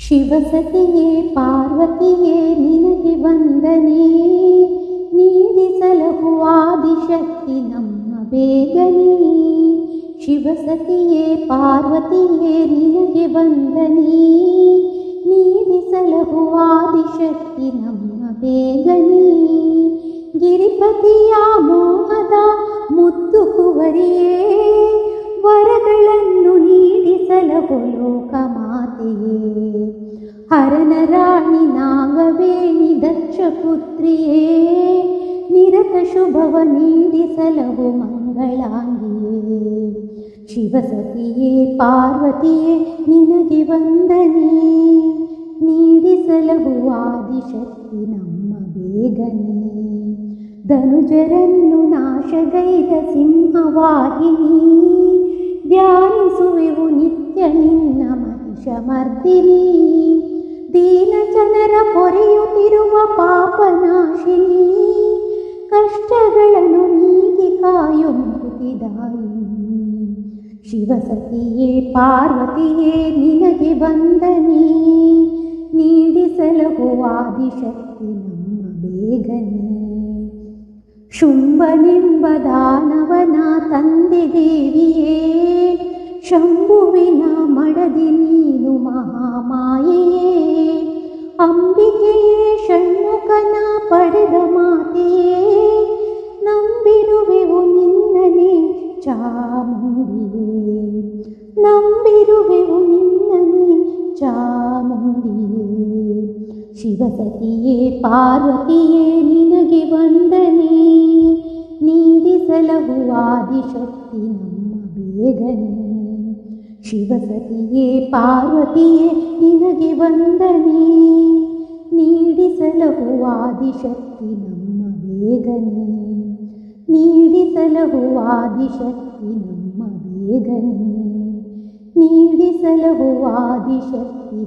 ಶಿವಸತಿಯೇ ಪಾರ್ವತಿಯೇ ನಿನಗೆ ವಂದನೆ, ನೀಡಿಸಲಹು ಆದಿಶಕ್ತಿ ನಮ್ಮ ಬೇಗನೆ. ಶಿವಸತಿಯೇ ಪಾರ್ವತಿಯೇ ನಿನಗೆ ವಂದನೆ, ನೀಡಿಸಲಹು ಆದಿಶಕ್ತಿ ನಮ್ಮ ಬೇಗನೆ. ಗಿರಿಪತಿಯ ಮೋಹದ ಮುದ್ದು ಕುವರಿಯೇ, ವರಗಳನ್ನು ನೀಡಿಸಲಹು ಲೋಕ ಮಾತೆಯೇ. ಹರನ ರಾಣಿ ನಾಗವೇಣಿ ದಕ್ಷ ಪುತ್ರಿಯೇ, ನಿರತ ಶುಭವ ನೀಡಿಸಲಹು ಮಂಗಳಾಂಗಿಯೇ. ಶಿವಸತಿಯೇ ಪಾರ್ವತಿಯೇ ನಿನಗೆ ವಂದನೆ, ನೀಡಿಸಲಹು ಆದಿಶಕ್ತಿ ನಮ್ಮ ಬೇಗನೆ. ಧನುಜರನ್ನು ನಾಶಗೈದ ಸಿಂಹವಾಹಿನಿ, ಧ್ಯಾನಿಸುವೆವು ನಿತ್ಯ ನಿನ್ನ ಮಹಿಷಮರ್ದಿನಿ. ದೀನ ಜನರ ಪೊರೆಯುತ್ತಿರುವ ಪಾಪನಾಶಿನಿ, ಕಷ್ಟಗಳನ್ನು ನೀಗಿ ಕಾಯು ಮುಕ್ತಿದಾಯಿನಿ. ಶಿವಸತಿಯೇ ಪಾರ್ವತಿಯೇ ನಿನಗೆ ವಂದನೆ, ನೀಡಿಸಲಹು ಆದಿಶಕ್ತಿ ನಮ್ಮ ಬೇಗನೆ. ಶುಂಭನೆಂಬ ದಾನವನ ತಂದೆ ದೇವಿಯೇ, ಶಂಭುವಿನ ಮಡದಿ ನೀನು ಮಹಾಮಾಯೆಯೇ. ಅಂಬಿಕೆಯೇ ಷಣ್ಮುಖನ ಪಡೆದ ಮಾತೆಯೇ, ನಂಬಿರುವೆವು ನಿನ್ನನೆ ಚಾಮುಂಡಿಯೇ. ನಂಬಿರುವೆವು ನಿನ್ನನೆ ಚಾಮುಂಡಿಯೇ. ಶಿವಸತಿಯೇ ಪಾರ್ವತಿಯೇ ನಿನಗೆ ವಂದನೆ, ನೀಡಿಸಲಹು ಆದಿಶಕ್ತಿ ನಮ್ಮ ಬೇಗನೆ. ಶಿವಸತಿಯೇ ಪಾರ್ವತಿಯೇ ನಿನಗೆ ವಂದನೆ, ನೀಡಿಸಲಹು ಆದಿಶಕ್ತಿ ನಮ್ಮ ಬೇಗನೆ. ನೀಡಿಸಲಹು ಆದಿಶಕ್ತಿ ನಮ್ಮ ಬೇಗನೆ, ನೀಡಿಸಲಹು ಆದಿಶಕ್ತಿ